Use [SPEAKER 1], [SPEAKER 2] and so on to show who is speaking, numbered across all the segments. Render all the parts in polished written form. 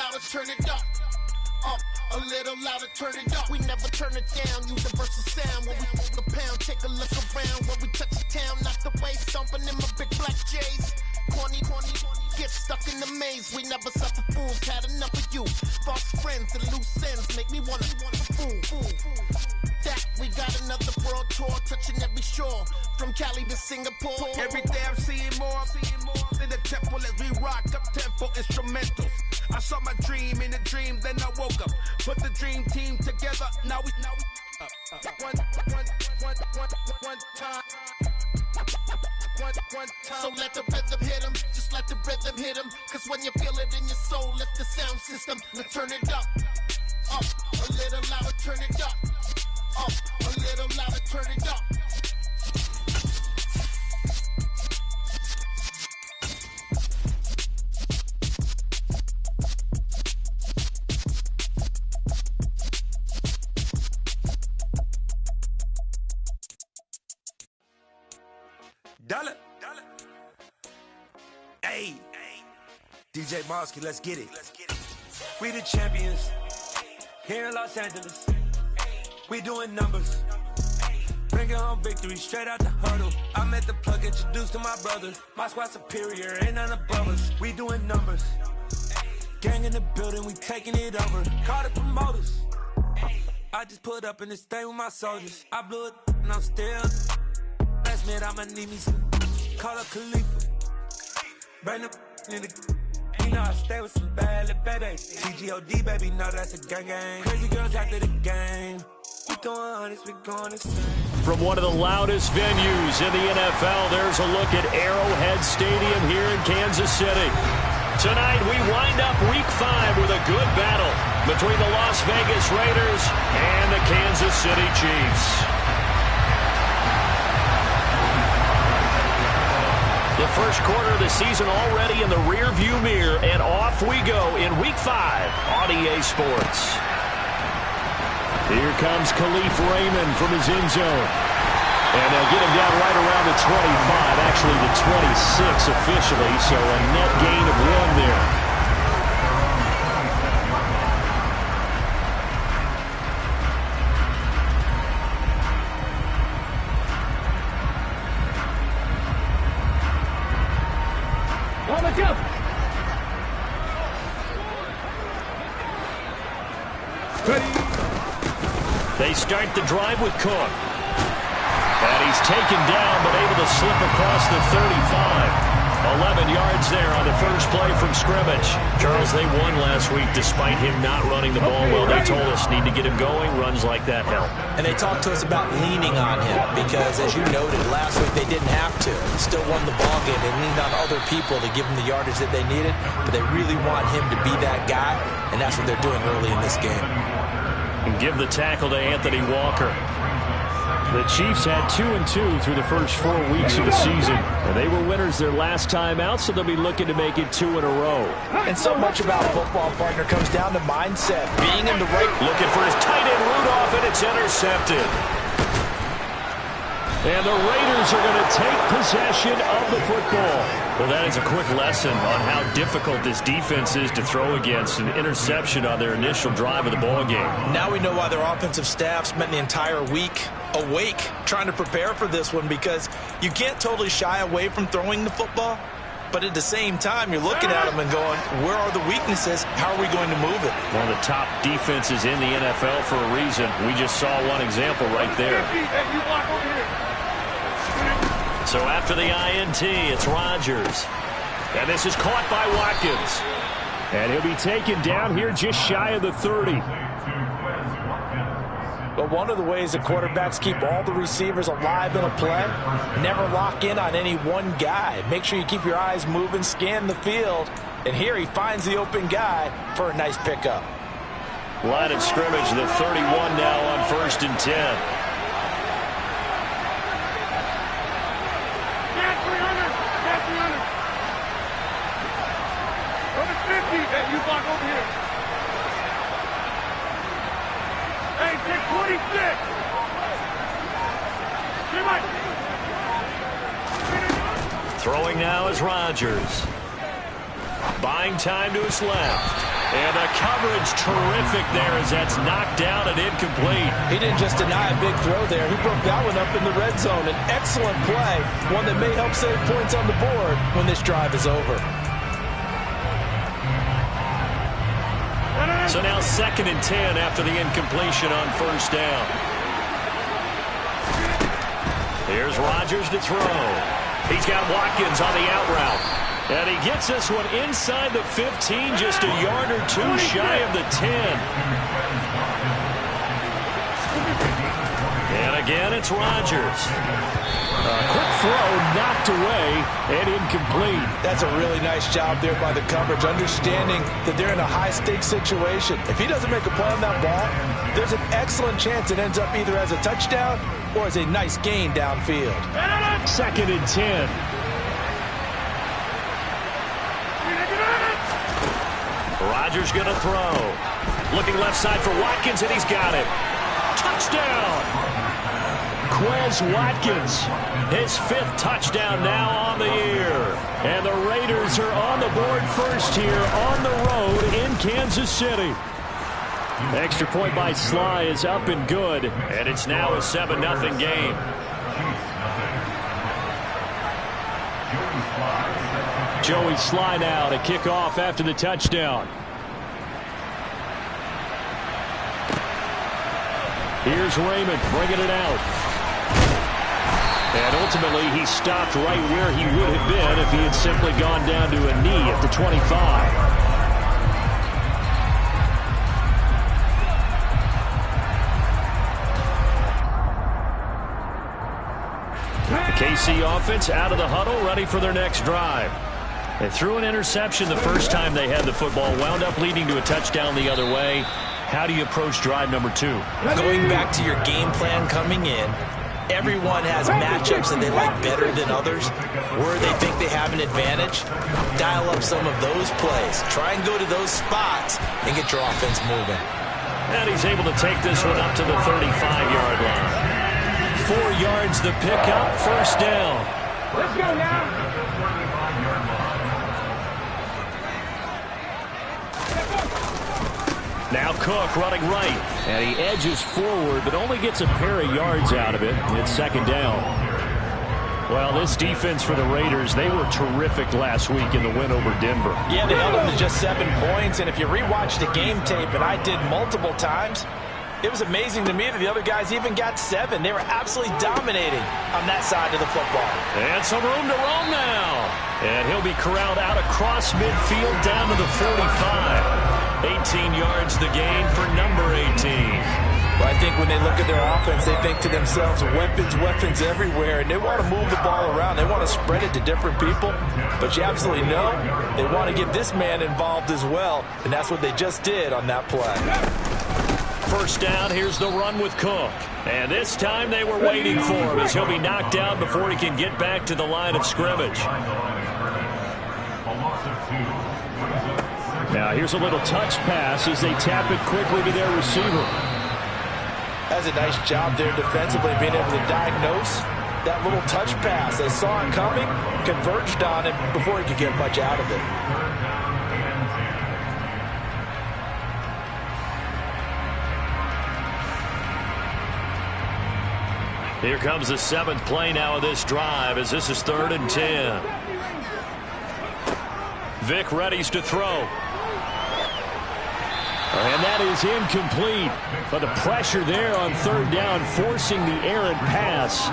[SPEAKER 1] louder, turn it up. Up, a little louder, turn it up. We never turn it down, universal sound. When we move the pound, take a look around. When we touch the town, knock the way, stomping in my big black J's. Corny, get stuck in the maze. We never suffer fools, had enough of you. False friends and loose ends make me wanna fool. That we got another world tour, touching every shore, from Cali to Singapore.
[SPEAKER 2] Every day I'm seeing more in the temple as we rock up tempo instrumentals. I saw my dream in a dream, then I woke up. Put the dream team together. Now we one time.
[SPEAKER 1] So let the rhythm hit 'em, just let the rhythm hit 'em. Cause when you feel it in your soul, lift the sound system. Now turn it up, a little louder, turn it up, a little louder, turn it up.
[SPEAKER 2] Dollar. Hey, DJ Mosky, let's get it. We the champions here in Los Angeles. We doing numbers. Bringing home victory straight out the huddle. I met the plug, introduced to my brother. My squad superior, ain't none above us. We doing numbers. Gang in the building, we taking it over. Call the promoters. I just put up in this thing with my soldiers. I blew it and I'm still. Last minute I'ma need me some. Call up Khalifa. Bring the in the. You know I stay with some bad little babies. TGOD baby, know that's a gang. Crazy girls after the game. We going honest, we going insane.
[SPEAKER 3] From one of the loudest venues in the NFL, there's a look at Arrowhead Stadium here in Kansas City. Tonight we wind up Week 5 with a good battle between the Las Vegas Raiders and the Kansas City Chiefs. The first quarter of the season already in the rear-view mirror, and off we go in Week 5 on EA Sports. Here comes Khalif Raymond from his end zone. And they'll get him down right around the 25, actually the 26 officially, so a net gain of 1 there. They start the drive with Cook. And he's taken down, but able to slip across the 35. 11 yards there on the first play from scrimmage. Charles, they won last week despite him not running the ball well. They told us need to get him going. Runs like that help.
[SPEAKER 4] And they talked to us about leaning on him because, as you noted, last week they didn't have to. Still won the ball game. They leaned on other people to give them the yardage that they needed, but they really want him to be that guy, and that's what they're doing early in this game.
[SPEAKER 3] And give the tackle to Anthony Walker. The Chiefs had 2-2 through the first 4 weeks of the season. And they were winners their last time out, so they'll be looking to make it 2 in a row.
[SPEAKER 4] And so much about football, partner, comes down to mindset. Being in the right...
[SPEAKER 3] Looking for his tight end, Rudolph, and it's intercepted. And the Raiders are going to take possession of the football. Well, that is a quick lesson on how difficult this defense is to throw against. An interception on their initial drive of the ball game.
[SPEAKER 4] Now we know why their offensive staff spent the entire week awake trying to prepare for this one, because you can't totally shy away from throwing the football, but at the same time you're looking at them and going, where are the weaknesses? How are we going to move it?
[SPEAKER 3] One of the top defenses in the NFL for a reason. We just saw one example right there. So after the INT, it's Rodgers. And this is caught by Watkins. And he'll be taken down here just shy of the 30.
[SPEAKER 4] But one of the ways the quarterbacks keep all the receivers alive in a play, never lock in on any one guy. Make sure you keep your eyes moving, scan the field. And here he finds the open guy for a nice pickup.
[SPEAKER 3] Line of scrimmage, the 31 now on 1st and 10.
[SPEAKER 5] You block over here. Hey, take 26.
[SPEAKER 3] Throwing now is Rodgers. Buying time to his left. And the coverage terrific there as that's knocked down and incomplete.
[SPEAKER 4] He didn't just deny a big throw there. He broke that one up in the red zone. An excellent play, one that may help save points on the board when this drive is over.
[SPEAKER 3] So now 2nd and 10 after the incompletion on 1st down. Here's Rodgers to throw. He's got Watkins on the out route. And he gets this one inside the 15, just a yard or two shy of the 10. And again, it's Rodgers. A quick throw knocked away and incomplete.
[SPEAKER 4] That's a really nice job there by the coverage, understanding that they're in a high-stakes situation. If he doesn't make a play on that ball, there's an excellent chance it ends up either as a touchdown or as a nice gain downfield.
[SPEAKER 3] 2nd and 10. Rodgers going to throw. Looking left side for Watkins, and he's got it. Touchdown! Quez Watkins, his 5th touchdown now on the year. And the Raiders are on the board first here on the road in Kansas City. Extra point by Sly is up and good, and it's now a 7-0 game. Joey Sly now to kick off after the touchdown. Here's Raymond bringing it out. And ultimately, he stopped right where he would have been if he had simply gone down to a knee at the 25. The KC offense out of the huddle, ready for their next drive. They threw an interception the first time they had the football, wound up leading to a touchdown the other way. How do you approach drive number 2?
[SPEAKER 4] Going back to your game plan coming in, everyone has matchups that they like better than others, where they think they have an advantage. Dial up some of those plays. Try and go to those spots and get your offense moving.
[SPEAKER 3] And he's able to take this one up to the 35-yard line. 4 yards the pickup, 1st down.
[SPEAKER 5] Let's go now.
[SPEAKER 3] Now Cook running right, and he edges forward, but only gets a pair of yards out of it. It's 2nd down. Well, this defense for the Raiders, they were terrific last week in the win over Denver.
[SPEAKER 4] Yeah, they held them to just 7 points, and if you rewatch the game tape, and I did multiple times, it was amazing to me that the other guys even got 7. They were absolutely dominating on that side of the football.
[SPEAKER 3] And some room to roam now. And he'll be corralled out across midfield down to the 45. 18 yards the gain for number 18.
[SPEAKER 4] Well, I think when they look at their offense, they think to themselves, weapons everywhere, and they want to move the ball around. They want to spread it to different people, but you absolutely know they want to get this man involved as well, and that's what they just did on that play.
[SPEAKER 3] 1st down, here's the run with Cook. And this time they were waiting for him as he'll be knocked down before he can get back to the line of scrimmage. Now here's a little touch pass as they tap it quickly to their receiver.
[SPEAKER 4] That's a nice job there defensively, being able to diagnose that little touch pass. They saw it coming, converged on it before he could get much out of it.
[SPEAKER 3] Here comes the 7th play now of this drive as this is 3rd and 10. Vic readies to throw. And that is incomplete. But the pressure there on 3rd down, forcing the errant pass.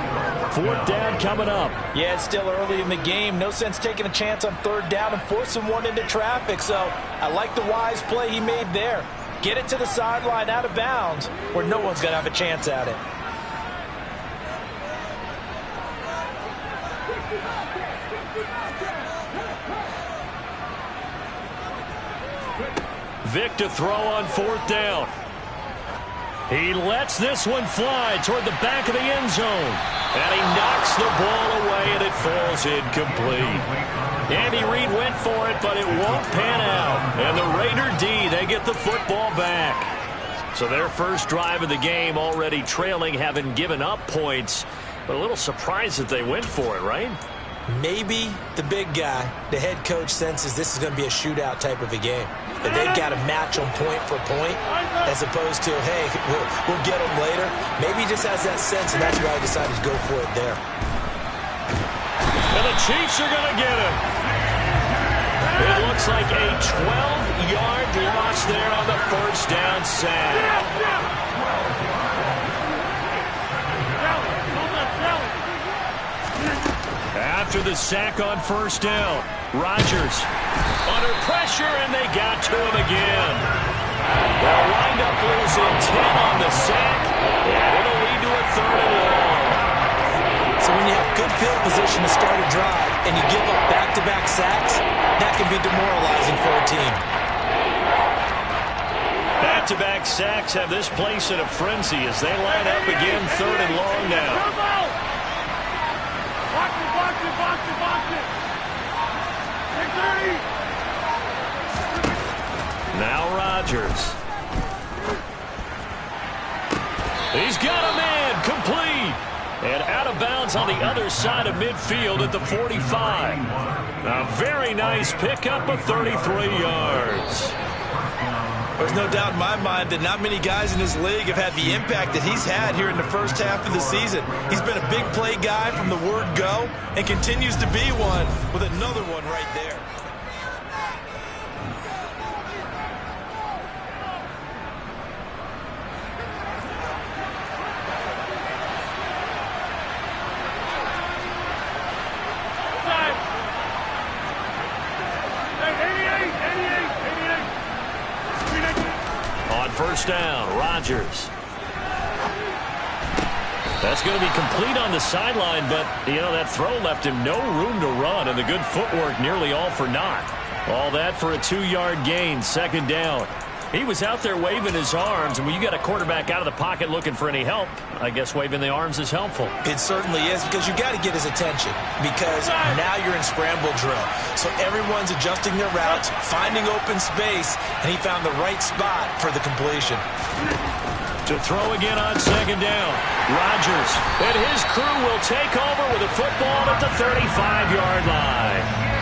[SPEAKER 3] 4th down coming up.
[SPEAKER 4] Yeah, it's still early in the game. No sense taking a chance on 3rd down and forcing one into traffic. So I like the wise play he made there. Get it to the sideline out of bounds where no one's going to have a chance at it.
[SPEAKER 3] Vic to throw on 4th down. He lets this one fly toward the back of the end zone. And he knocks the ball away, and it falls incomplete. Andy Reid went for it, but it won't pan out. And the Raider D, they get the football back. So their first drive of the game already trailing, having given up points. But a little surprised that they went for it, right?
[SPEAKER 4] Maybe the big guy, the head coach, senses this is going to be a shootout type of a game. That they've got to match them point for point as opposed to, hey, we'll get them later. Maybe he just has that sense, and that's why I decided to go for it there.
[SPEAKER 3] And the Chiefs are going to get him. It looks like a 12-yard loss there on the first down sack. After the sack on first down, Rodgers under pressure, and they got to him again. They'll wind up losing 10 on the sack, and it'll lead to a 3rd and long.
[SPEAKER 4] So when you have good field position to start a drive and you give up back-to-back sacks, that can be demoralizing for a team.
[SPEAKER 3] Back-to-back sacks have this place in a frenzy as they line up again 3rd and long now.
[SPEAKER 5] Box it. Take 30.
[SPEAKER 3] Now Rodgers. He's got a man complete. And out of bounds on the other side of midfield at the 45. A very nice pickup of 33 yards.
[SPEAKER 4] There's no doubt in my mind that not many guys in this league have had the impact that he's had here in the first half of the season. He's been a big play guy from the word go and continues to be one with another one right there.
[SPEAKER 3] First down, Rodgers. That's going to be complete on the sideline, but, that throw left him no room to run, and the good footwork nearly all for naught. All that for a 2-yard gain, 2nd down. He was out there waving his arms, and when you got a quarterback out of the pocket looking for any help, I guess waving the arms is helpful.
[SPEAKER 4] It certainly is, because you got to get his attention, because now you're in scramble drill. So everyone's adjusting their routes, finding open space, and he found the right spot for the completion.
[SPEAKER 3] To throw again on 2nd down, Rodgers and his crew will take over with a football at the 35-yard line.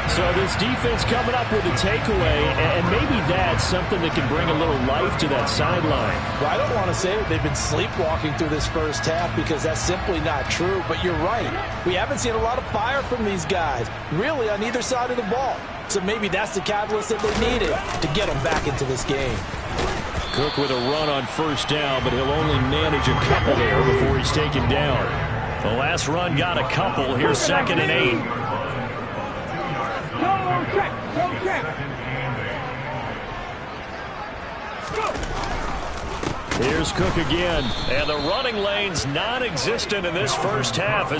[SPEAKER 3] So this defense coming up with a takeaway, and maybe that's something that can bring a little life to that sideline.
[SPEAKER 4] Well, I don't want to say that they've been sleepwalking through this first half because that's simply not true, but you're right. We haven't seen a lot of fire from these guys, really on either side of the ball. So maybe that's the catalyst that they needed to get them back into this game.
[SPEAKER 3] Cook with a run on first down, but he'll only manage a couple there before he's taken down. The last run got a couple. Here's 2nd and 8. Here's Cook again, and the running lane's non-existent in this first half.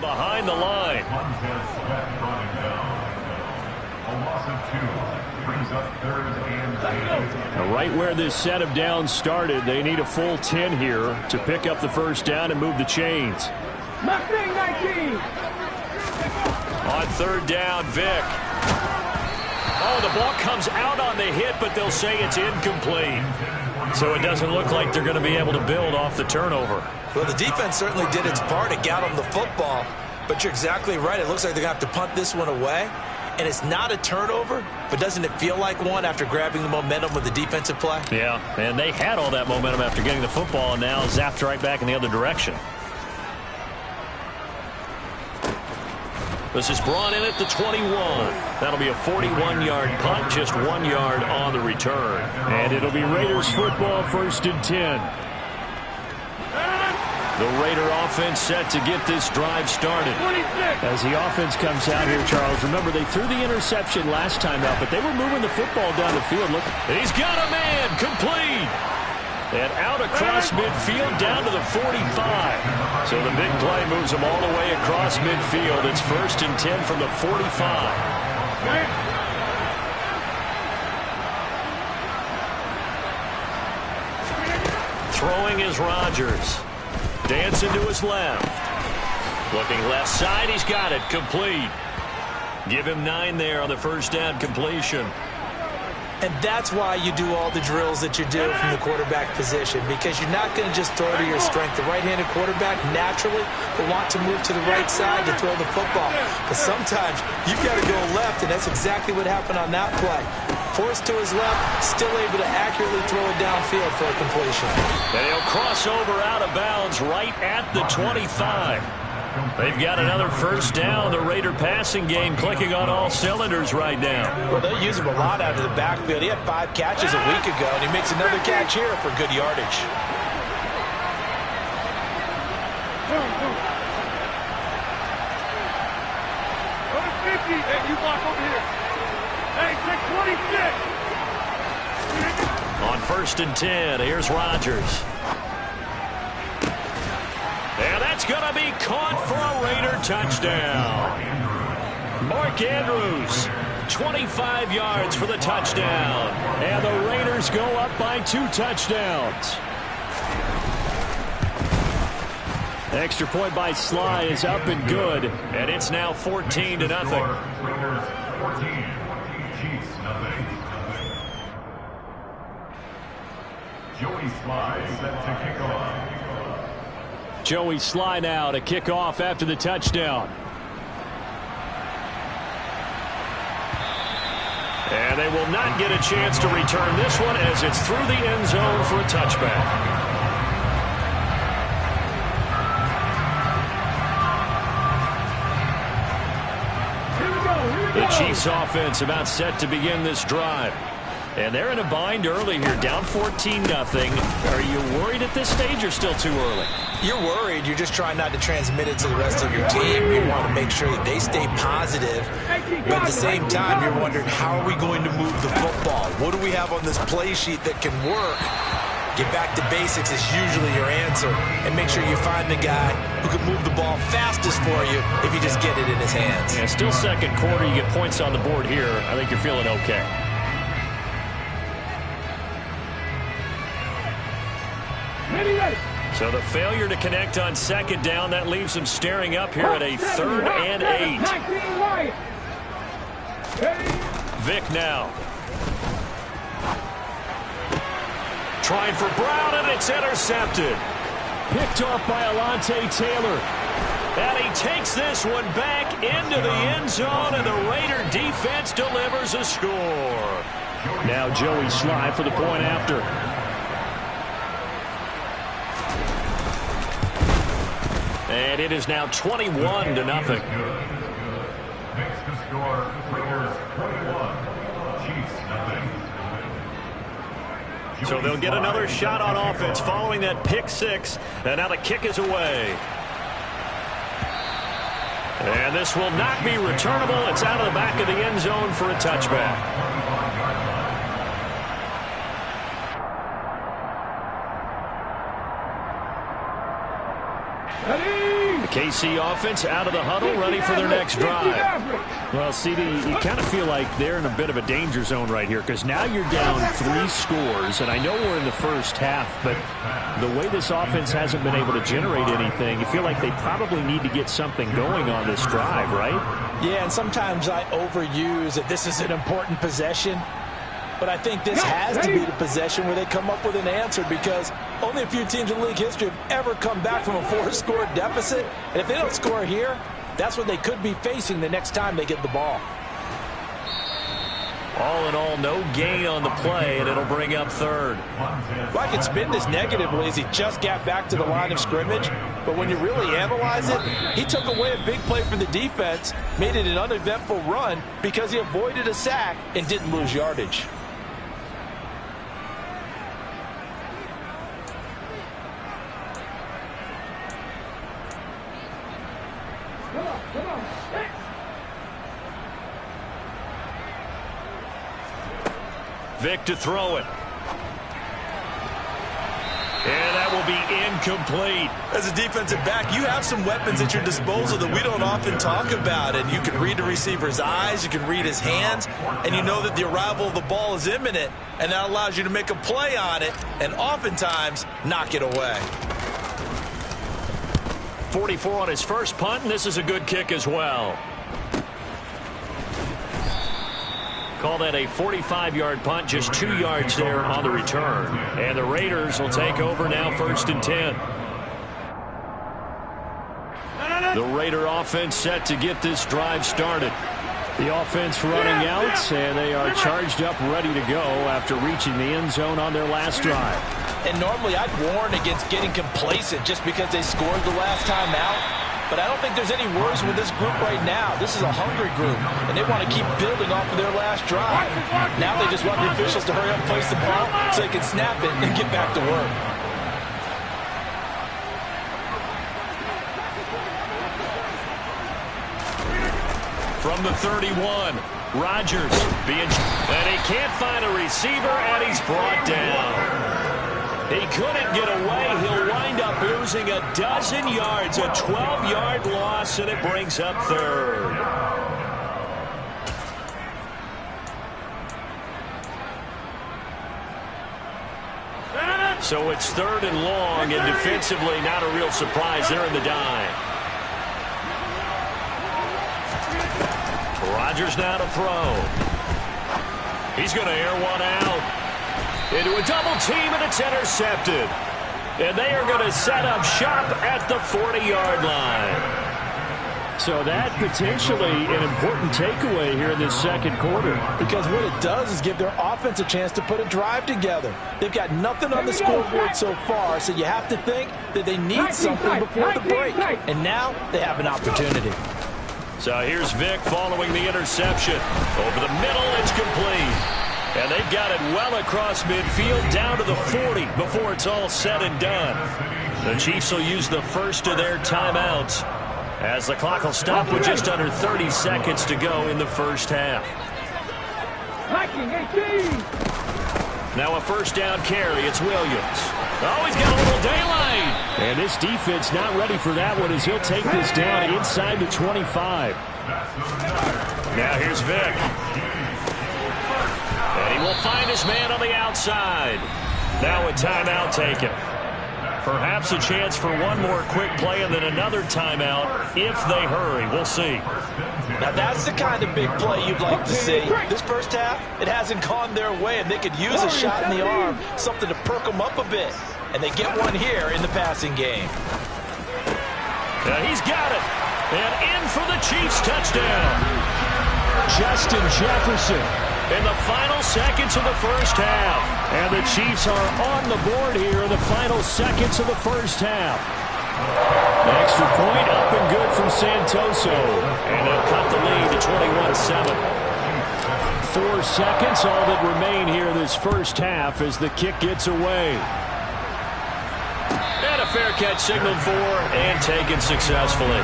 [SPEAKER 3] Behind the line. Right where this set of downs started, they need a full 10 here to pick up the first down and move the chains.
[SPEAKER 5] Mustang 19.
[SPEAKER 3] On 3rd down, Vick. Oh, the ball comes out on the hit, but they'll say it's incomplete. So it doesn't look like they're going to be able to build off the turnover.
[SPEAKER 4] Well, the defense certainly did its part to get them the football, but you're exactly right. It looks like they're going to have to punt this one away, and it's not a turnover, but doesn't it feel like one after grabbing the momentum with the defensive play?
[SPEAKER 3] Yeah, and they had all that momentum after getting the football, and now zapped right back in the other direction. This is brought in at the 21. That'll be a 41-yard punt, just 1 yard on the return. And it'll be Raiders football, 1st and 10. The Raider offense set to get this drive started.
[SPEAKER 6] As the offense comes out here, Charles, remember they threw the interception last time out, but they were moving the football down the field. Look,
[SPEAKER 3] he's got a man, complete. And out across midfield down to the 45. So the big play moves them all the way across midfield. It's 1st and 10 from the 45. Throwing is Rodgers. Dancing to his left. Looking left side, he's got it, complete. Give him 9 there on the first down completion.
[SPEAKER 4] And that's why you do all the drills that you do from the quarterback position, because you're not going to just throw to your strength. The right-handed quarterback naturally will want to move to the right side to throw the football. But sometimes you've got to go left, and that's exactly what happened on that play. Forced to his left, still able to accurately throw it downfield for a completion.
[SPEAKER 3] And he'll cross over out of bounds right at the 25. They've got another first down. The Raider passing game clicking on all cylinders right now.
[SPEAKER 4] Well, they'll use him a lot out of the backfield. He had 5 catches a week ago, and he makes another catch here for good yardage.
[SPEAKER 5] Number 50. Hey, you block over here. Hey, take 26.
[SPEAKER 3] On 1st and 10, here's Rodgers. And that's going to be caught for a Raider touchdown. Mark Andrews, 25 yards for the touchdown. And the Raiders go up by 2 touchdowns. Extra point by Sly is up and good. And it's now 14-0.
[SPEAKER 7] Raiders 14, Chiefs nothing. Joey Sly set to kick off.
[SPEAKER 3] Joey Sly now to kick off after the touchdown. And they will not get a chance to return this one as it's through the end zone for a touchback. The Chiefs offense about set to begin this drive. And they're in a bind early here, down 14-0. Are you worried at this stage or still too early?
[SPEAKER 4] You're worried. You're just trying not to transmit it to the rest of your team. You want to make sure that they stay positive. But at the same time, you're wondering, how are we going to move the football? What do we have on this play sheet that can work? Get back to basics is usually your answer. And make sure you find the guy who can move the ball fastest for you if you just get it in his hands.
[SPEAKER 3] Yeah, still second quarter. You get points on the board here. I think you're feeling okay. So the failure to connect on second down, that leaves them staring up here at a 3rd and 8. Vick now. Trying for Brown, and it's intercepted. Picked off by Alontae Taylor. And he takes this one back into the end zone, and the Raider defense delivers a score. Now Joey Sly for the point after. And it is now 21-0.
[SPEAKER 7] Next to score, Raiders 21, Chiefs nothing.
[SPEAKER 3] So they'll get another shot on offense following that pick 6. And now the kick is away. And this will not be returnable. It's out of the back of the end zone for a touchback. KC offense out of the huddle, ready for their next drive. Well, CD, you kind of feel like they're in a bit of a danger zone right here because now you're down 3 scores, and I know we're in the first half, but the way this offense hasn't been able to generate anything, you feel like they probably need to get something going on this drive, right?
[SPEAKER 4] Yeah, and sometimes I overuse that this is an important possession. But I think this has to be the possession where they come up with an answer, because only a few teams in league history have ever come back from a 4-score deficit. And if they don't score here, that's what they could be facing the next time they get the ball.
[SPEAKER 3] All in all, no gain on the play, and it'll bring up 3rd.
[SPEAKER 4] Well, I can spin this negatively as he just got back to the line of scrimmage. But when you really analyze it, he took away a big play for the defense, made it an uneventful run because he avoided a sack and didn't lose yardage.
[SPEAKER 3] Vic to throw it. And that will be incomplete.
[SPEAKER 4] As a defensive back, you have some weapons at your disposal that we don't often talk about. And you can read the receiver's eyes, you can read his hands, and you know that the arrival of the ball is imminent. And that allows you to make a play on it and oftentimes knock it away.
[SPEAKER 3] 44 on his first punt, and this is a good kick as well. Call that a 45-yard punt, just 2 yards there on the return. And the Raiders will take over now, 1st and 10. The Raider offense set to get this drive started. The offense running out, and they are charged up, ready to go after reaching the end zone on their last drive.
[SPEAKER 4] And normally I'd warn against getting complacent just because they scored the last time out. But I don't think there's any worries with this group right now. This is a hungry group, and they want to keep building off of their last drive. Now they just want the officials to hurry up and place the ball so they can snap it and get back to work.
[SPEAKER 3] From the 31, Rodgers and he can't find a receiver, and he's brought down. He couldn't get away. He'll wind up losing a dozen yards, a 12-yard loss, and it brings up 3rd. So it's 3rd and long, and defensively not a real surprise. They're in the dime. Rodgers now to throw. He's going to air one out. Into a double team, and it's intercepted. And they are going to set up shop at the 40-yard line.
[SPEAKER 6] So that potentially an important takeaway here in this second quarter.
[SPEAKER 4] Because what it does is give their offense a chance to put a drive together. They've got nothing on the scoreboard so far, so you have to think that they need something before the break. And now they have an opportunity.
[SPEAKER 3] So here's Vic following the interception. Over the middle, it's complete. And they've got it well across midfield down to the 40 before it's all said and done. The Chiefs will use the first of their timeouts as the clock will stop with just under 30 seconds to go in the first half. Now a first down carry. It's Williams. Oh, he's got a little daylight.
[SPEAKER 6] And this defense not ready for that one as he'll take this down inside the 25.
[SPEAKER 3] Now here's Vic. And he will find his man on the outside. Now a timeout taken. Perhaps a chance for one more quick play and then another timeout if they hurry. We'll see.
[SPEAKER 4] Now that's the kind of big play you'd like to see. This first half, it hasn't gone their way, and they could use a shot in the arm, something to perk them up a bit. And they get one here in the passing game.
[SPEAKER 3] Now he's got it. And in for the Chiefs touchdown.
[SPEAKER 6] Justin Jefferson.
[SPEAKER 3] In the final seconds of the first half.
[SPEAKER 6] And the Chiefs are on the board here in the final seconds of the first half. An extra point up and good from Santoso.
[SPEAKER 3] And they'll cut the lead to 21-7.
[SPEAKER 6] 4 seconds, all that remain here in this first half as the kick gets away.
[SPEAKER 3] And a fair catch signaled for and taken successfully.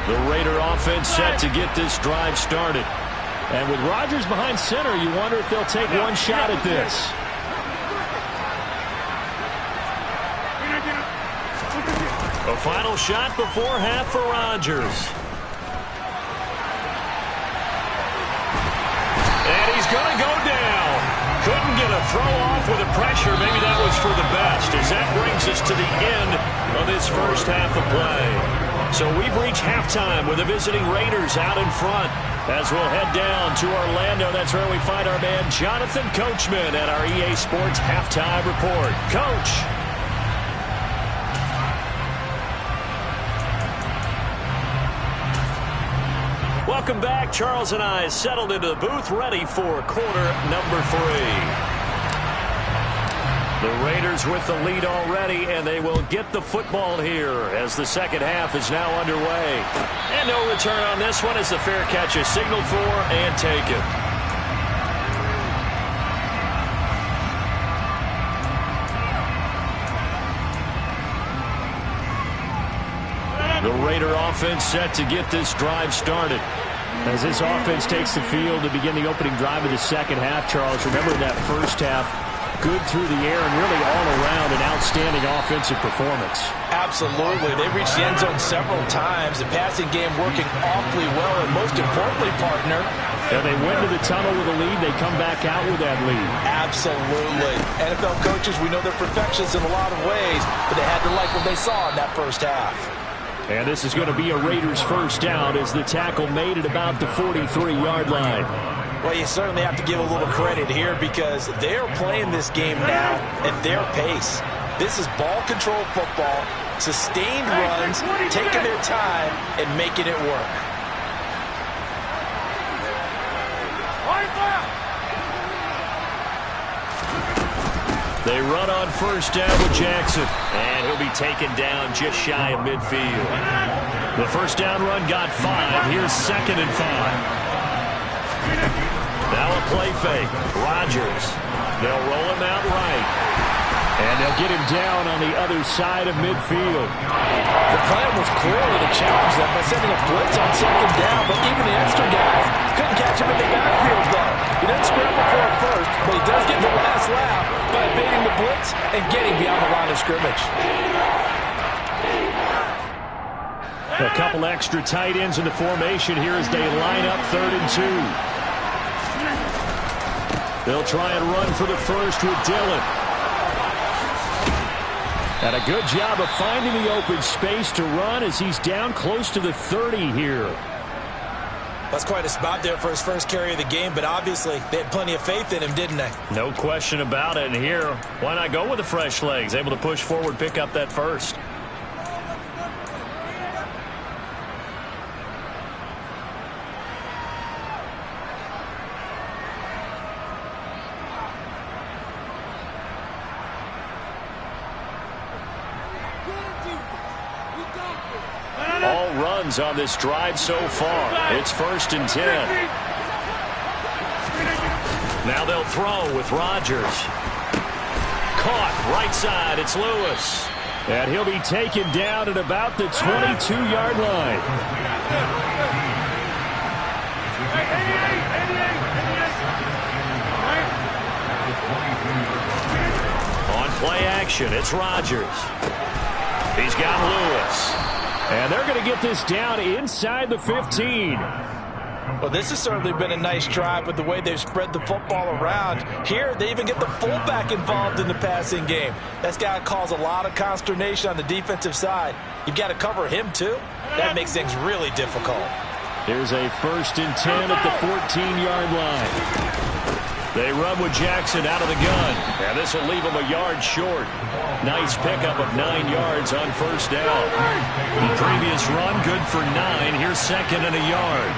[SPEAKER 3] The Raider offense set to get this drive started.
[SPEAKER 6] And with Rodgers behind center, you wonder if they'll take one shot at this.
[SPEAKER 3] A final shot before half for Rodgers. And he's going to go down. Couldn't get a throw off with the pressure. Maybe that was for the best, as that brings us to the end of this first half of play. So we've reached halftime with the visiting Raiders out in front. As we'll head down to Orlando, that's where we find our man Jonathan Coachman at our EA Sports Halftime Report. Coach. Welcome back. Charles and I settled into the booth, ready for quarter number 3. The Raiders with the lead already, and they will get the football here as the second half is now underway. And no return on this one as the fair catch is signaled for and taken.
[SPEAKER 6] Raider offense set to get this drive started. As this offense takes the field to begin the opening drive of the second half, Charles, remember that first half, good through the air and really all around an outstanding offensive performance.
[SPEAKER 4] Absolutely. They reached the end zone several times. The passing game working awfully well, and most importantly, partner,
[SPEAKER 6] and they went to the tunnel with a lead. They come back out with that lead.
[SPEAKER 4] Absolutely. NFL coaches, we know they're perfectionists in a lot of ways, but they had to like what they saw in that first half.
[SPEAKER 6] And this is going to be a Raiders first down as the tackle made at about the 43-yard line.
[SPEAKER 4] Well, you certainly have to give a little credit here because they're playing this game now at their pace. This is ball control football, sustained runs, taking their time and making it work.
[SPEAKER 6] They run on first down with Jackson. And he'll be taken down just shy of midfield. The first down run got 5. Here's 2nd and 5. Now a play fake. Rodgers. They'll roll him out right. And they'll get him down on the other side of midfield.
[SPEAKER 4] The plan was clearly to challenge them by sending a blitz on 2nd down, but even the extra guys couldn't catch him in the backfield, though. He doesn't scramble for it first, but he does get the last laugh by evading the blitz and getting beyond the line of scrimmage.
[SPEAKER 6] A couple extra tight ends in the formation here as they line up 3rd and 2. They'll try and run for the first with Dillon. And a good job of finding the open space to run as he's down close to the 30 here.
[SPEAKER 4] That's quite a spot there for his first carry of the game, but obviously they had plenty of faith in him, didn't they?
[SPEAKER 6] No question about it. And here, why not go with the fresh legs? Able to push forward, pick up that first. All runs on this drive so far. It's 1st and 10. Now they'll throw with Rodgers. Caught right side. It's Lewis. And he'll be taken down at about the 22-yard line. On play action, it's Rodgers. He's got Lewis. And they're going to get this down inside the 15.
[SPEAKER 4] Well, this has certainly been a nice drive with the way they've spread the football around. Here, they even get the fullback involved in the passing game. That's got to cause a lot of consternation on the defensive side. You've got to cover him, too. That makes things really difficult.
[SPEAKER 6] Here's a 1st and 10 at the 14-yard line. They run with Jackson out of the gun. And this will leave him a yard short. Nice pickup of 9 yards on first down. The previous run, good for 9. Here's 2nd and a yard.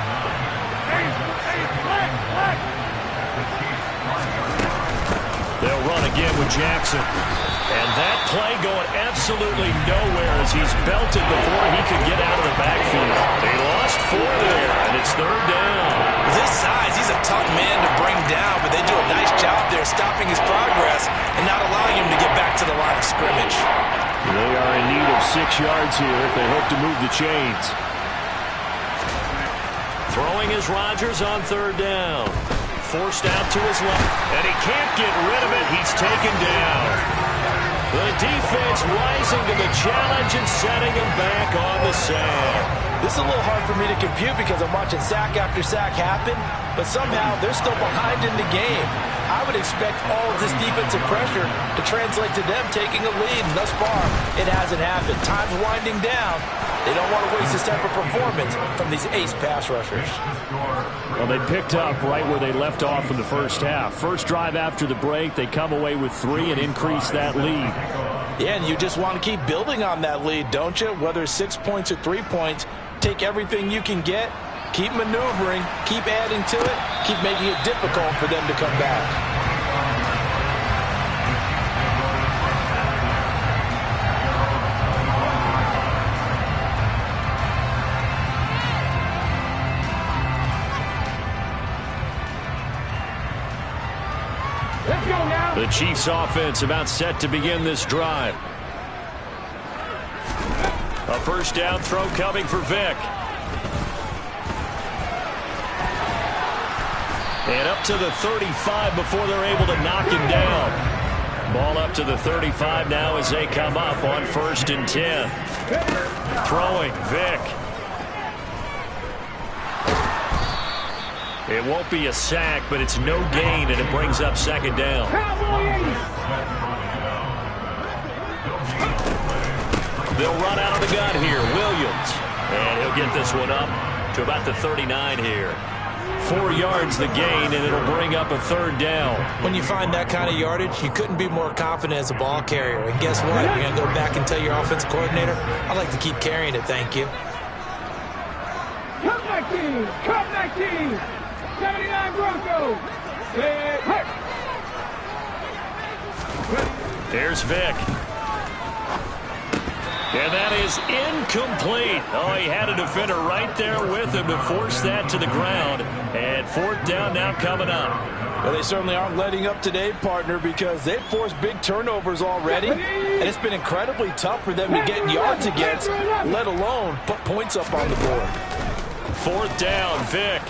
[SPEAKER 6] They'll run again with Jackson. And that play going absolutely nowhere as he's belted before he could get out of the backfield. They lost 4 there, and it's 3rd down.
[SPEAKER 4] This size, he's a tough man to bring down, but they do a nice job there stopping his progress and not allowing him to get back to the line of scrimmage.
[SPEAKER 6] They are in need of 6 yards here if they hope to move the chains. Throwing is Rodgers on 3rd down. Forced out to his left, and he can't get rid of it. He's taken down. The defense rising to the challenge and setting him back on the sand.
[SPEAKER 4] This is a little hard for me to compute because I'm watching sack after sack happen, but somehow they're still behind in the game. I would expect all of this defensive pressure to translate to them taking a lead, and thus far, it hasn't happened. Time's winding down. They don't want to waste this type of performance from these ace pass rushers.
[SPEAKER 6] Well, they picked up right where they left off in the first half. First drive after the break, they come away with 3 and increase that lead.
[SPEAKER 4] Yeah, and you just want to keep building on that lead, don't you? Whether it's 6 points or 3 points, take everything you can get, keep maneuvering, keep adding to it, keep making it difficult for them to come back.
[SPEAKER 6] The Chiefs offense about set to begin this drive.
[SPEAKER 3] A first down throw coming for Vick. And up to the 35 before they're able to knock him down. Ball up to the 35 now as they come up on 1st and 10. Throwing, Vick. It won't be a sack, but it's no gain, and it brings up 2nd down. They'll run out of the gun here. Williams. And he'll get this one up to about the 39 here. 4 yards the gain, and it'll bring up a 3rd down.
[SPEAKER 4] When you find that kind of yardage, you couldn't be more confident as a ball carrier. And guess what? You're going to go back and tell your offensive coordinator, I'd like to keep carrying it, thank you.
[SPEAKER 5] Cut 19! Cut 19! 79 Broncos!
[SPEAKER 3] There's Vick. And that is incomplete. Oh, he had a defender right there with him to force that to the ground. And 4th down now coming up.
[SPEAKER 8] Well, they certainly aren't letting up today, partner, because they've forced big turnovers already. And it's been incredibly tough for them to get yards against, let alone put points up on the board.
[SPEAKER 3] 4th down, Vick.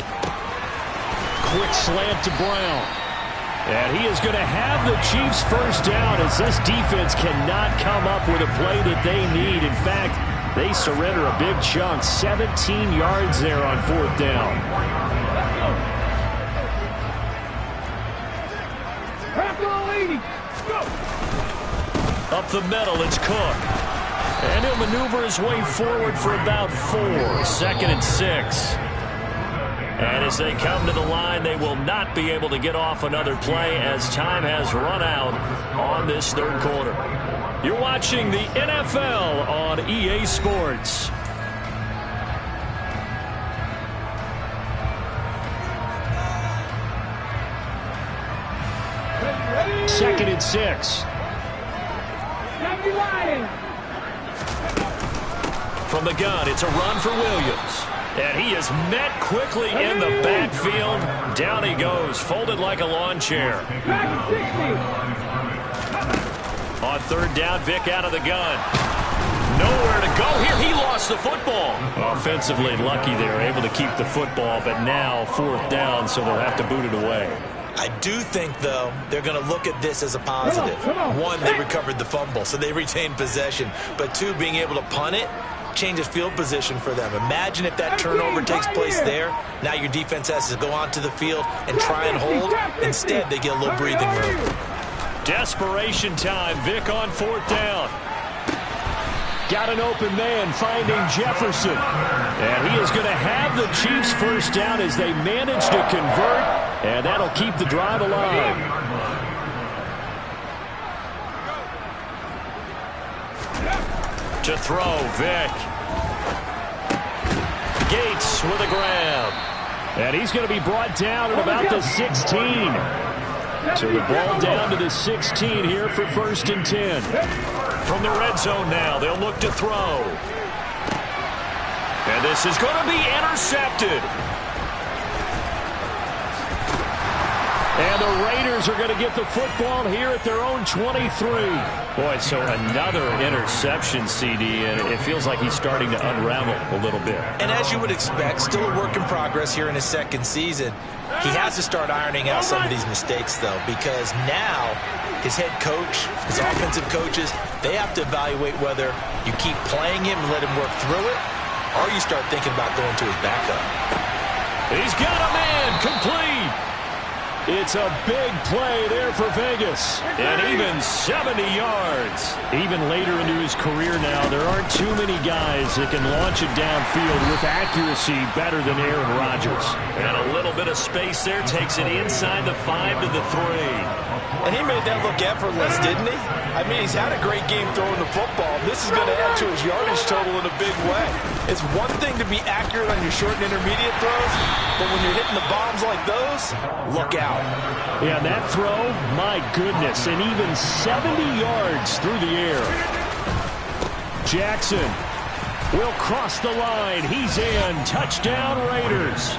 [SPEAKER 3] Quick slant to Brown. And he is going to have the Chiefs first down as this defense cannot come up with a play that they need. In fact, they surrender a big chunk. 17 yards there on 4th down. Up the middle, it's Cook. And he'll maneuver his way forward for about 4. 2nd and 6. And as they come to the line, they will not be able to get off another play as time has run out on this 3rd quarter. You're watching the NFL on EA Sports. Second and 6. From the gun, it's a run for Williams. And he is met quickly in the backfield. Down he goes, folded like a lawn chair. On 3rd down, Vick out of the gun. Nowhere to go here. He lost the football. Offensively lucky they were able to keep the football, but now 4th down, so they'll have to boot it away.
[SPEAKER 4] I do think, though, they're going to look at this as a positive. 1, they recovered the fumble, so they retained possession. But 2, being able to punt it changes field position for them. Imagine if that turnover takes place there. Now your defense has to go onto the field and try and hold. Instead, they get a little breathing room.
[SPEAKER 3] Desperation time. Vick on 4th down. Got an open man finding Jefferson. And he is going to have the Chiefs first down as they manage to convert. And that'll keep the drive alive. To throw, Vick. Gates with a grab. And he's going to be brought down at about the 16. So the ball down to the 16 here for 1st and 10. From the red zone now, they'll look to throw. And this is going to be intercepted. And the Raiders are going to get the football here at their own 23. Boy, so another interception, CD, and it feels like he's starting to unravel a little bit.
[SPEAKER 4] And as you would expect, still a work in progress here in his 2nd season. He has to start ironing out some of these mistakes, though, because now his head coach, his offensive coaches, they have to evaluate whether you keep playing him and let him work through it, or you start thinking about going to his backup.
[SPEAKER 3] He's got a man complete. It's a big play there for Vegas. And even 70 yards. Even later into his career now, there aren't too many guys that can launch it downfield with accuracy better than Aaron Rodgers. And a little bit of space there takes it inside the 5 to the 3.
[SPEAKER 8] And he made that look effortless, didn't he? I mean, he's had a great game throwing the football. This is going to add to his yardage total in a big way. It's one thing to be accurate on your short and intermediate throws, but when you're hitting the bombs like those, look out.
[SPEAKER 3] Yeah, that throw, my goodness, and even 70 yards through the air. Jackson will cross the line. He's in. Touchdown, Raiders.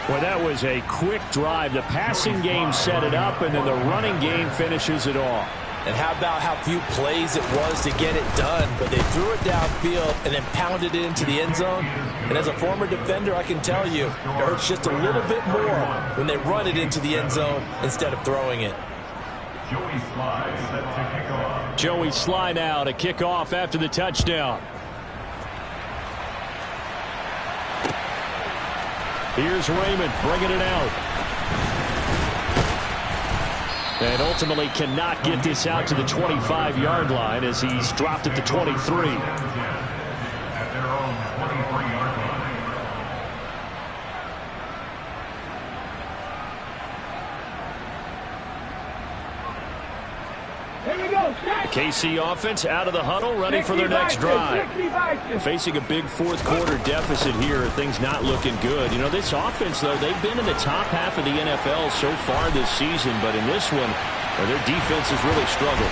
[SPEAKER 3] Well, that was a quick drive. The passing game set it up, and then the running game finishes it off.
[SPEAKER 8] And how about how few plays it was to get it done, but they threw it downfield and then pounded it into the end zone. And as a former defender, I can tell you, it hurts just a little bit more when they run it into the end zone instead of throwing it.
[SPEAKER 7] Joey Slye set to kick off.
[SPEAKER 6] Joey Slye now to kick off after the touchdown. Here's Raymond bringing it out. And ultimately cannot get this out to the 25-yard line as he's dropped at the 23.
[SPEAKER 7] At their own 23-yard line.
[SPEAKER 6] KC offense out of the huddle, ready for their next drive. Facing a big fourth-quarter deficit here, things not looking good. You know, this offense, though, they've been in the top half of the NFL so far this season, but in this one, their defense has really struggled.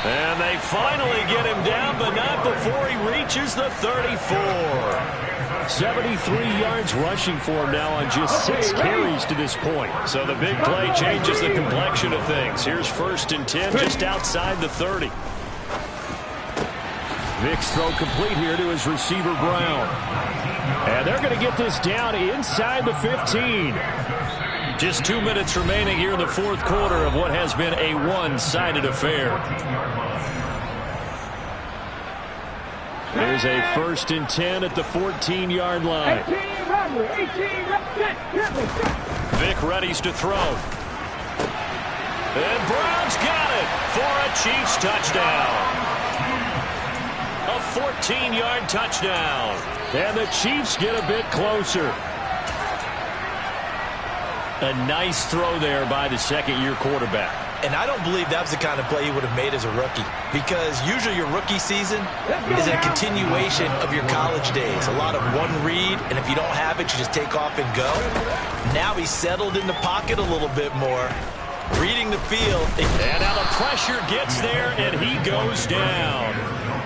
[SPEAKER 6] And they finally get him down, but not before he reaches the 34. 73 yards rushing for him now on just 6 carries to this point. So the big play changes the complexion of things. Here's 1st and 10 just outside the 30. Vick's throw complete here to his receiver Brown. And they're going to get this down inside the 15. Just 2 minutes remaining here in the fourth quarter of what has been a one-sided affair. There's a 1st and 10 at the 14-yard line. Vick readies to throw. And Brown's got it for a Chiefs touchdown. A 14-yard touchdown. And the Chiefs get a bit closer. A nice throw there by the second-year quarterback.
[SPEAKER 8] And I don't believe that was the kind of play he would have made as a rookie, because usually your rookie season is a continuation of your college days. A lot of one read, and if you don't have it, you just take off and go. Now he's settled in the pocket a little bit more, reading the field.
[SPEAKER 6] And now the pressure gets there, and he goes down.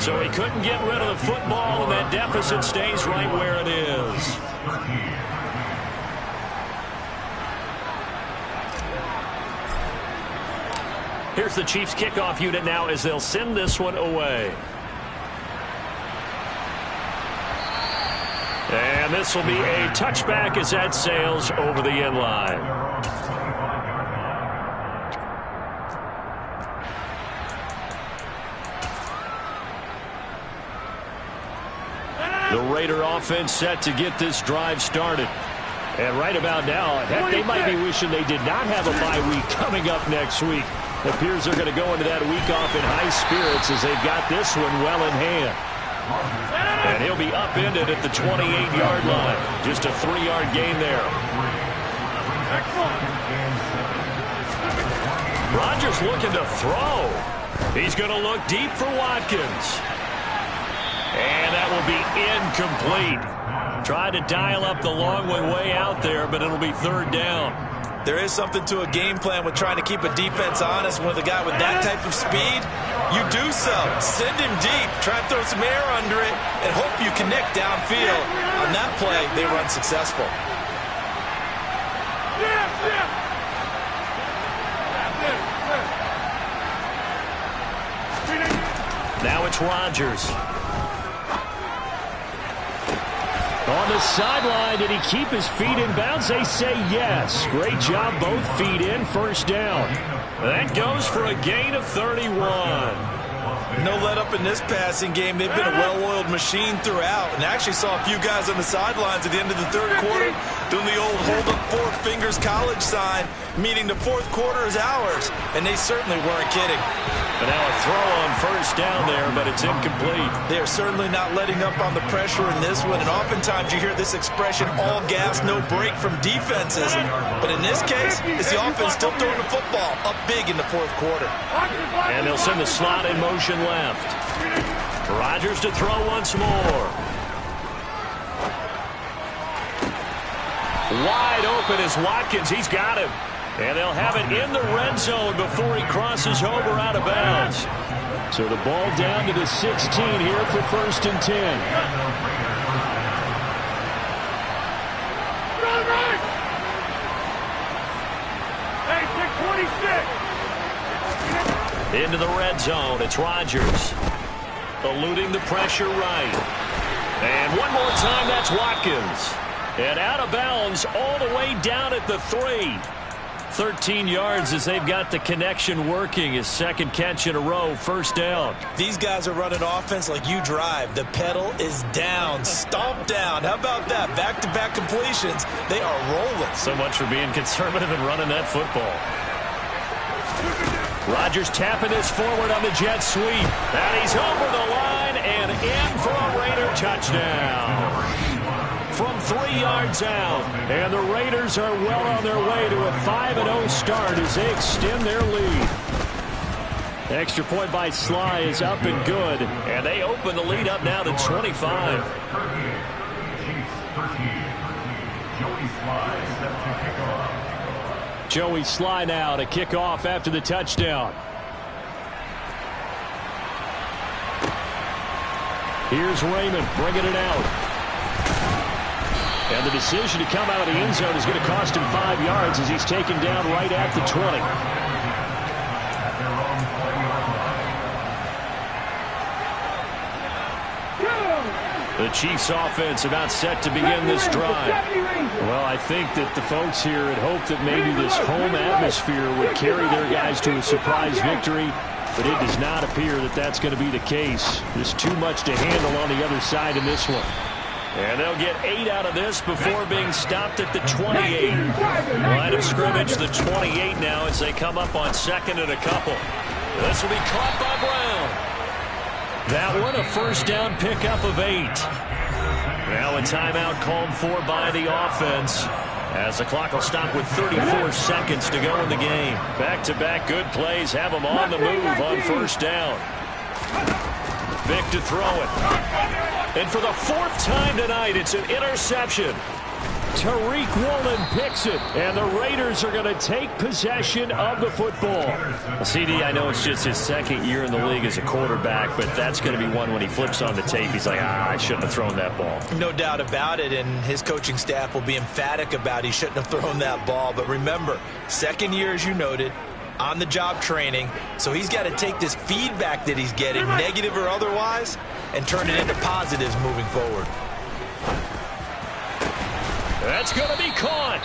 [SPEAKER 6] So he couldn't get rid of the football, and that deficit stays right where it is. Here's the Chiefs kickoff unit now as they'll send this one away. And this will be a touchback as that sails over the end line. The Raider offense set to get this drive started. And right about now, heck, they might be wishing they did not have a bye week coming up next week. It appears they're going to go into that week off in high spirits as they've got this one well in hand. And he'll be upended at the 28-yard line. Just a 3-yard gain there. Rodgers looking to throw. He's going to look deep for Watkins. And that will be incomplete. Tried to dial up the long one way out there, but it'll be 3rd down.
[SPEAKER 8] There is something to a game plan with trying to keep a defense honest. With a guy with that type of speed, you do so. Send him deep. Try and throw some air under it and hope you connect downfield. On that play, they run successful.
[SPEAKER 6] Now it's Rodgers. On the sideline, did he keep his feet in bounds? They say yes. Great job, both feet in, 1st down. That goes for a gain of 31.
[SPEAKER 8] No let up in this passing game. They've been a well-oiled machine throughout, and actually saw a few guys on the sidelines at the end of the 3rd quarter doing the old hold up 4 fingers college sign, meaning the 4th quarter is ours, and they certainly weren't kidding.
[SPEAKER 6] And now a throw on 1st down there, but it's incomplete.
[SPEAKER 8] They are certainly not letting up on the pressure in this one, and oftentimes you hear this expression, all gas, no break from defenses. But in this case, it's the offense still throwing the football up big in the 4th quarter.
[SPEAKER 6] And they'll send the slot in motion left. Rodgers to throw once more. Wide open is Watkins. He's got him. And they'll have it in the red zone before he crosses over out of bounds. So the ball down to the 16 here for 1st and 10.
[SPEAKER 3] Into the red zone. It's Rodgers. Eluding the pressure right. And one more time, that's Watkins. And out of bounds all the way down at the 3. 13 yards as they've got the connection working. His second catch in a row, first down.
[SPEAKER 4] These guys are running offense like you drive. The pedal is down, stomp down. How about that? Back-to-back completions. They are rolling.
[SPEAKER 3] So much for being conservative and running that football. Rodgers tapping this forward on the jet sweep. And he's over the line and in for a Raider touchdown. From 3 yards out. And the Raiders are well on their way to a 5-0 start as they extend their lead. Extra point by Sly is up and good. And they open the lead up now to 25. Joey Sly now to kick off after the touchdown. Here's Raymond bringing it out. And the decision to come out of the end zone is going to cost him 5 yards as he's taken down right at the 20. The Chiefs offense about set to begin this drive. Well, I think that the folks here had hoped that maybe this home atmosphere would carry their guys to a surprise victory, but it does not appear that that's going to be the case. There's too much to handle on the other side in this one. And they'll get 8 out of this before being stopped at the 28. Line of scrimmage, the 28 now as they come up on second and a couple. This will be caught by Brown. That one, a first down pickup of 8. Now a timeout called for by the offense as the clock will stop with 34 seconds to go in the game. Back-to-back good plays have them on the move on first down. Vic to throw it. And for the 4th time tonight, it's an interception. Tariq Woolen picks it, and the Raiders are going to take possession of the football. Well, CD, I know it's just his second year in the league as a quarterback, but that's going to be one when he flips on the tape. He's like, I shouldn't have thrown that ball.
[SPEAKER 4] No doubt about it, and his coaching staff will be emphatic about he shouldn't have thrown that ball. But remember, second year, as you noted, on-the-job training, so he's got to take this feedback that he's getting, negative or otherwise, and turn it into positives moving forward.
[SPEAKER 3] That's going to be caught.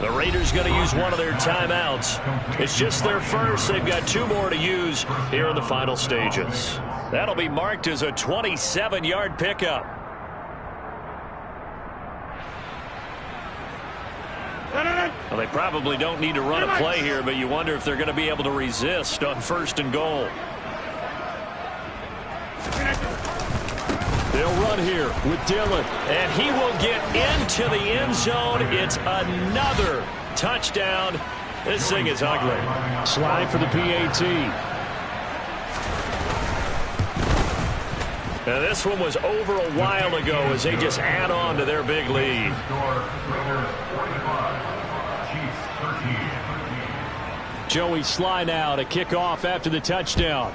[SPEAKER 3] The Raiders going to use one of their timeouts. It's just their first. They've got 2 more to use here in the final stages. That'll be marked as a 27-yard pickup. Well, they probably don't need to run a play here, but you wonder if they're going to be able to resist on first and goal. They'll run here with Dillon, and he will get into the end zone. It's another touchdown. This thing is ugly. Slide for the PAT. Now, this one was over a while ago as they just add on to their big lead. Joey Sly now to kick off after the touchdown.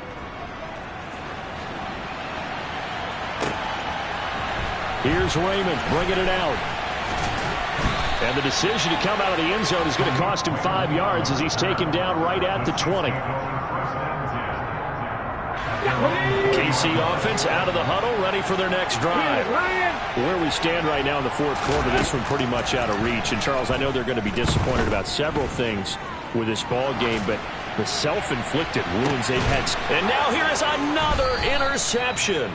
[SPEAKER 3] Here's Raymond bringing it out. And the decision to come out of the end zone is going to cost him 5 yards as he's taken down right at the 20. KC offense out of the huddle, ready for their next drive. Where we stand right now in the 4th quarter, this one pretty much out of reach. And, Charles, I know they're going to be disappointed about several things with this ball game, but the self-inflicted wounds they've had. And now here is another interception.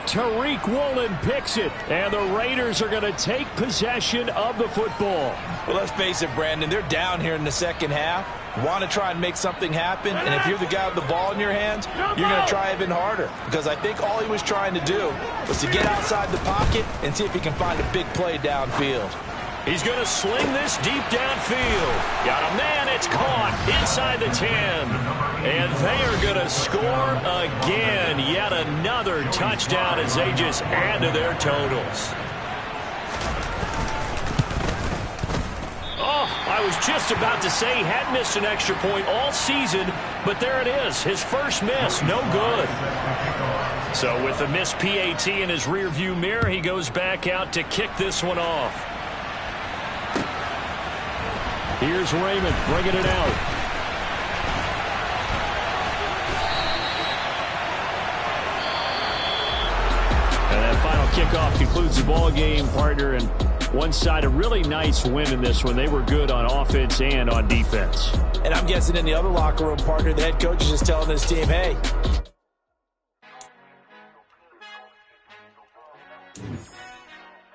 [SPEAKER 3] Tariq Woolen picks it, and the Raiders are going to take possession of the football.
[SPEAKER 4] Well, let's face it, Brandon, they're down here in the second half. Want to try and make something happen, and if you're the guy with the ball in your hands, you're going to try even harder, because I think all he was trying to do was to get outside the pocket and see if he can find a big play downfield.
[SPEAKER 3] He's going to sling this deep downfield. Got a man, it's caught inside the 10. And they are going to score again. Yet another touchdown as they just add to their totals. Oh, I was just about to say he hadn't missed an extra point all season, but there it is. His first miss, no good. So with the missed PAT in his rearview mirror, he goes back out to kick this one off. Here's Raymond bringing it out.
[SPEAKER 6] kickoff concludes the ball game, partner, and one side a really nice win in this one. They were good on offense and on defense.
[SPEAKER 8] And I'm guessing in the other locker room, partner, the head coach is just telling his team, hey,